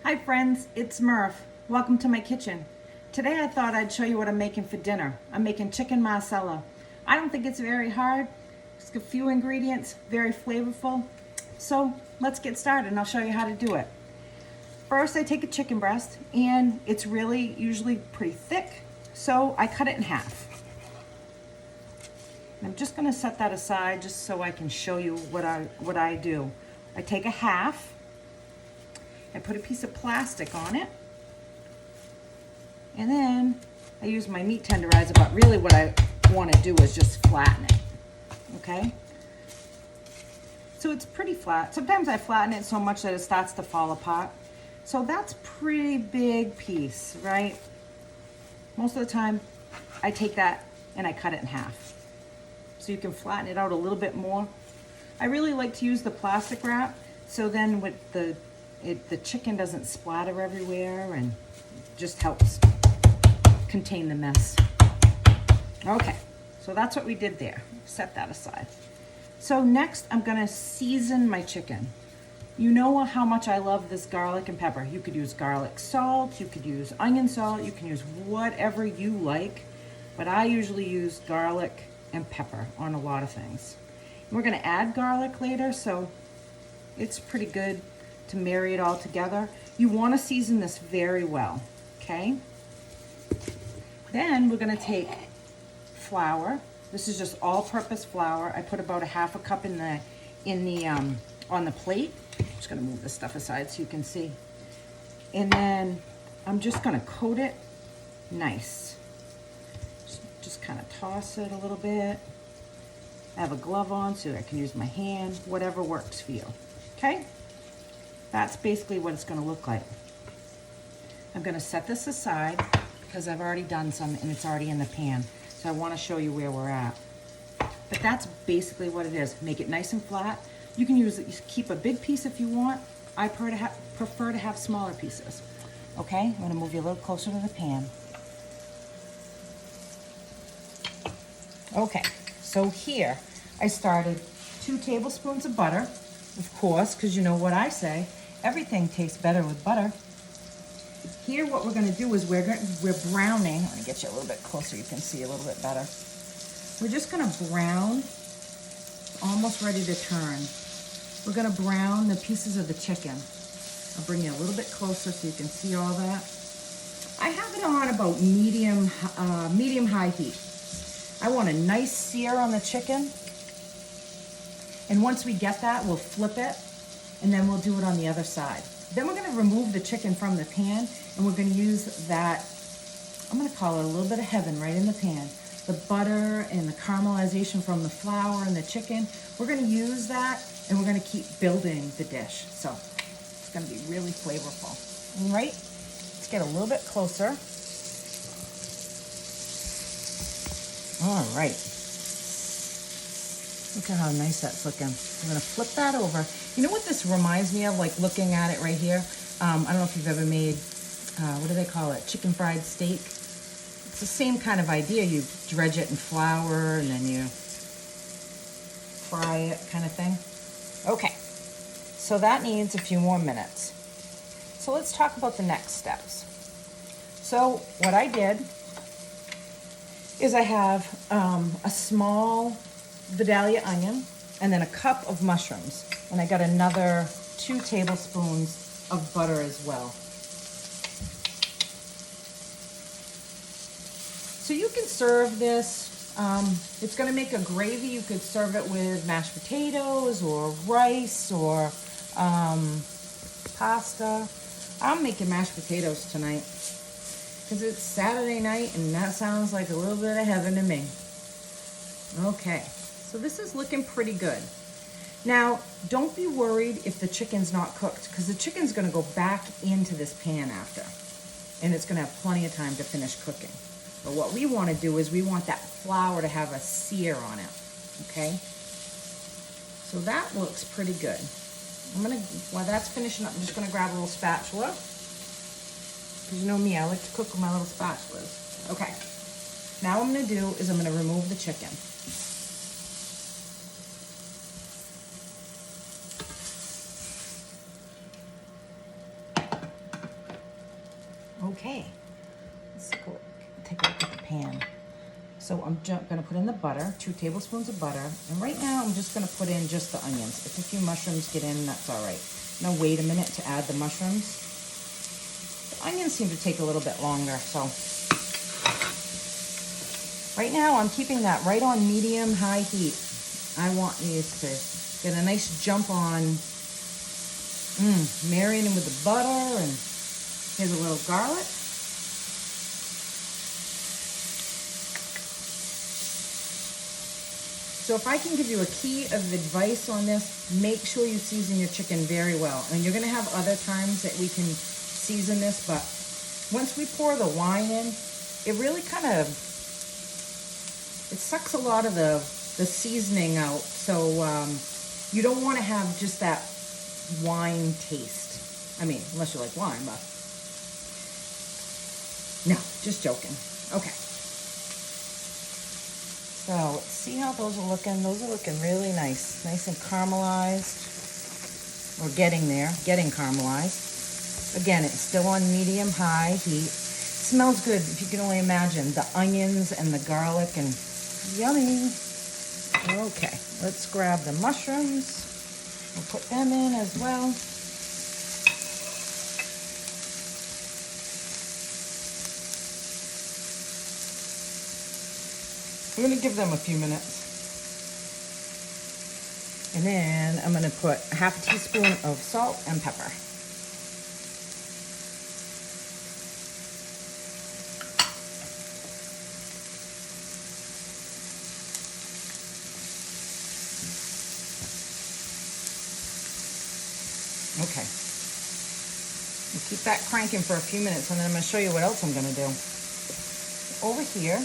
Hi friends, it's Murph. Welcome to my kitchen. Today I thought I'd show you what I'm making for dinner. I'm making chicken Marsala. I don't think it's very hard. Just a few ingredients, very flavorful. So let's get started and I'll show you how to do it. First I take a chicken breast and it's really usually pretty thick, so I cut it in half. I'm just going to set that aside just so I can show you what I do. I take a half. I put a piece of plastic on it, and then I use my meat tenderizer, but really what I want to do is just flatten it, okay? So it's pretty flat. Sometimes I flatten it so much that it starts to fall apart. So that's a pretty big piece, right? Most of the time I take that and I cut it in half. So you can flatten it out a little bit more. I really like to use the plastic wrap, so then with the chicken doesn't splatter everywhere and just helps contain the mess. Okay, so that's what we did there. Set that aside. So next I'm gonna season my chicken. You know how much I love this garlic and pepper. You could use garlic salt, you could use onion salt, you can use whatever you like, but I usually use garlic and pepper on a lot of things. We're gonna add garlic later, so it's pretty good to marry it all together. You want to season this very well, okay? Then we're going to take flour. This is just all-purpose flour. I put about a half a cup on the plate. I'm just going to move this stuff aside so you can see. And then I'm just going to coat it nice. Just kind of toss it a little bit. I have a glove on so I can use my hand, whatever works for you, okay? That's basically what it's going to look like. I'm going to set this aside because I've already done some and it's already in the pan. So I want to show you where we're at. But that's basically what it is. Make it nice and flat. You can keep a big piece if you want. I prefer to have smaller pieces. Okay, I'm going to move you a little closer to the pan. Okay, so here I started 2 tablespoons of butter, of course, because you know what I say. Everything tastes better with butter. Here what we're going to do is we're browning. I'm going to get you a little bit closer, you can see a little bit better. We're just going to brown, almost ready to turn. We're going to brown the pieces of the chicken. I'll bring you a little bit closer so you can see all that. I have it on about medium-high heat. I want a nice sear on the chicken. And once we get that, we'll flip it. And then we'll do it on the other side. Then we're going to remove the chicken from the pan, and we're going to use that, I'm going to call it a little bit of heaven right in the pan. The butter and the caramelization from the flour and the chicken, we're going to use that, and we're going to keep building the dish. So it's going to be really flavorful. All right, let's get a little bit closer. All right. Look at how nice that's looking. I'm gonna flip that over. You know what this reminds me of, like looking at it right here? I don't know if you've ever made, what do they call it? Chicken fried steak. It's the same kind of idea. You dredge it in flour and then you fry it kind of thing. Okay, so that needs a few more minutes. So let's talk about the next steps. So what I did is I have a small Vidalia onion, and then a cup of mushrooms. And I got another 2 tablespoons of butter as well. So you can serve this. It's going to make a gravy. You could serve it with mashed potatoes or rice or pasta. I'm making mashed potatoes tonight because it's Saturday night, and that sounds like a little bit of heaven to me. Okay. So this is looking pretty good. Now, don't be worried if the chicken's not cooked, because the chicken's going to go back into this pan after, and it's going to have plenty of time to finish cooking. But what we want to do is we want that flour to have a sear on it, okay? So that looks pretty good. While that's finishing up, I'm just going to grab a little spatula, because you know me, I like to cook with my little spatulas. Okay. Now what I'm going to do is I'm going to remove the chicken. Okay, let's take a look at the pan. So I'm gonna put in the butter, 2 tablespoons of butter. And right now I'm just gonna put in just the onions. If a few mushrooms get in, that's all right. Now wait a minute to add the mushrooms. The onions seem to take a little bit longer, so. Right now I'm keeping that right on medium-high heat. I want these to get a nice jump on, marinating with the butter, and here's a little garlic. So if I can give you a key of advice on this, make sure you season your chicken very well. And you're gonna have other times that we can season this, but once we pour the wine in, it really kind of, it sucks a lot of the seasoning out. So you don't wanna have just that wine taste. I mean, unless you like wine, but no, just joking. Okay. So let's see how those are looking. Those are looking really nice. Nice and caramelized. We're getting there, getting caramelized. Again, it's still on medium-high heat. Smells good, if you can only imagine. The onions and the garlic, and yummy. Okay, let's grab the mushrooms. We'll put them in as well. We're gonna give them a few minutes. And then I'm gonna put half a teaspoon of salt and pepper. Okay. We'll keep that cranking for a few minutes, and then I'm gonna show you what else I'm gonna do. Over here,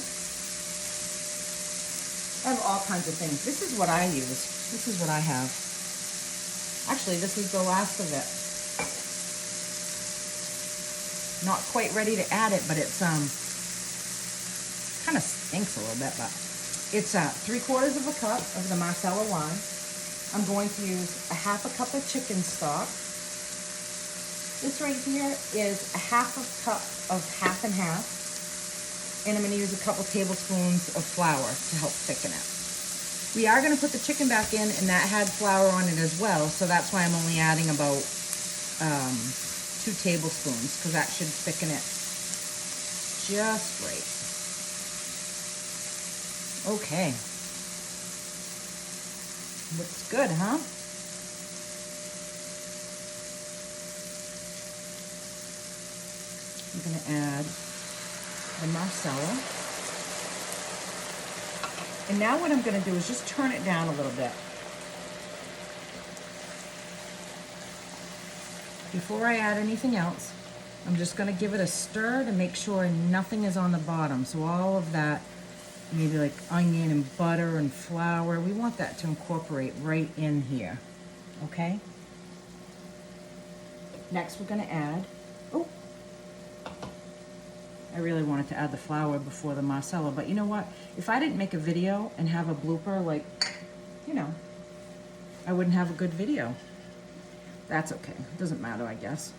I have all kinds of things. This is what I use. This is what I have. Actually, this is the last of it. Not quite ready to add it, but it's kind of stinks a little bit, but it's 3/4 of a cup of the Marsala wine. I'm going to use a half a cup of chicken stock. This right here is a half a cup of half and half. And I'm going to use a couple tablespoons of flour to help thicken it. We are going to put the chicken back in, and that had flour on it as well, so that's why I'm only adding about 2 tablespoons, because that should thicken it just right. Okay. Looks good, huh? I'm going to add the Marsala. And now what I'm going to do is just turn it down a little bit. Before I add anything else, I'm just going to give it a stir to make sure nothing is on the bottom. So all of that, maybe like onion and butter and flour, we want that to incorporate right in here. Okay? Next we're going to add, I really wanted to add the flour before the Marsala, but you know what? If I didn't make a video and have a blooper, like, you know, I wouldn't have a good video. That's okay. It doesn't matter, I guess.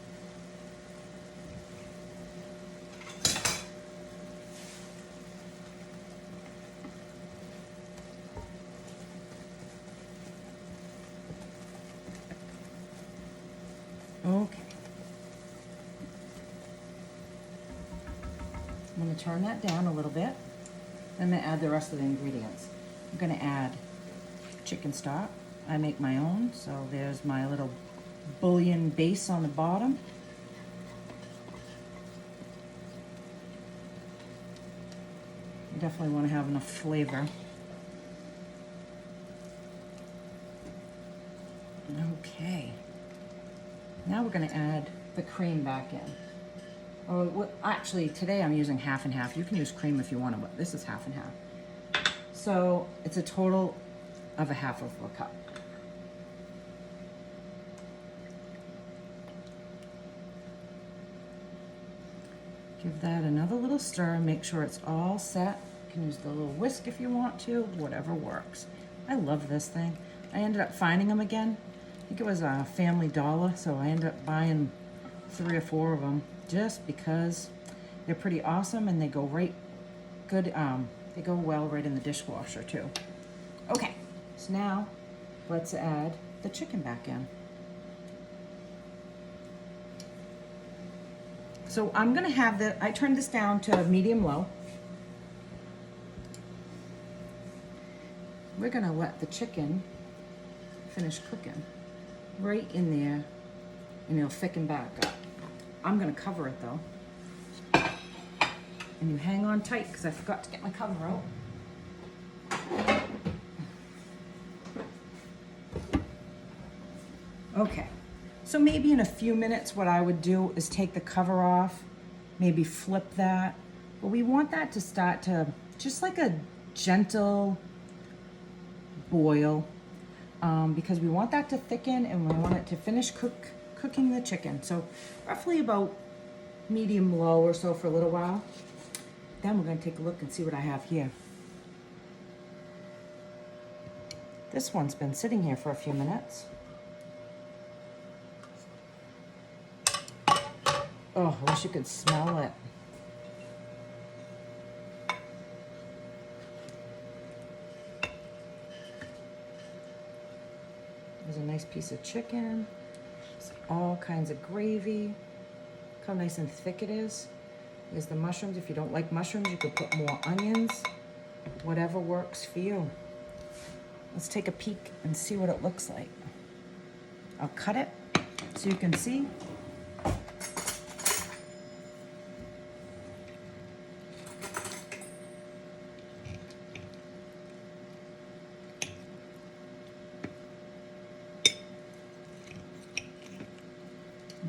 Okay. I'm going to turn that down a little bit. I'm going to add the rest of the ingredients. I'm going to add chicken stock. I make my own, so there's my little bouillon base on the bottom. You definitely want to have enough flavor. Okay. Now we're going to add the cream back in. Oh, well, actually, today I'm using half and half. You can use cream if you want to, but this is half and half. So it's a total of a half of a cup. Give that another little stir. Make sure it's all set. You can use the little whisk if you want to, whatever works. I love this thing. I ended up finding them again. I think it was a Family Dollar, so I ended up buying 3 or 4 of them. Just because They're pretty awesome, and they go right good. They go well right in the dishwasher too. Okay, so now let's add the chicken back in. So I'm gonna have I turned this down to medium low. We're gonna let the chicken finish cooking right in there, and it'll thicken back up. I'm gonna cover it though. And you hang on tight because I forgot to get my cover out. Okay, so maybe in a few minutes what I would do is take the cover off, maybe flip that. But we want that to start to just like a gentle boil because we want that to thicken and we want it to finish cooking the chicken. So roughly about medium low or so for a little while. Then we're going to take a look and see what I have here. This one's been sitting here for a few minutes. Oh, I wish you could smell it. There's a nice piece of chicken. There's all kinds of gravy. Look how nice and thick it is. There's the mushrooms. If you don't like mushrooms, you could put more onions. Whatever works for you. Let's take a peek and see what it looks like. I'll cut it so you can see.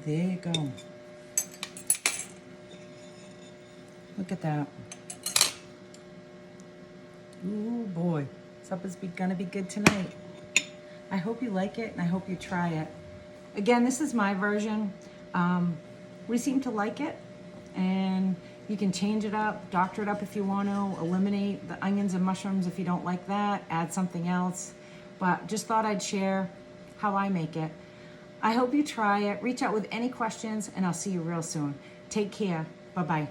There you go. Look at that. Ooh boy, supper's gonna be good tonight. I hope you like it and I hope you try it. Again, this is my version. We seem to like it, and you can change it up, doctor it up if you want to, eliminate the onions and mushrooms if you don't like that, add something else. But just thought I'd share how I make it. I hope you try it. Reach out with any questions and I'll see you real soon. Take care. Bye-bye.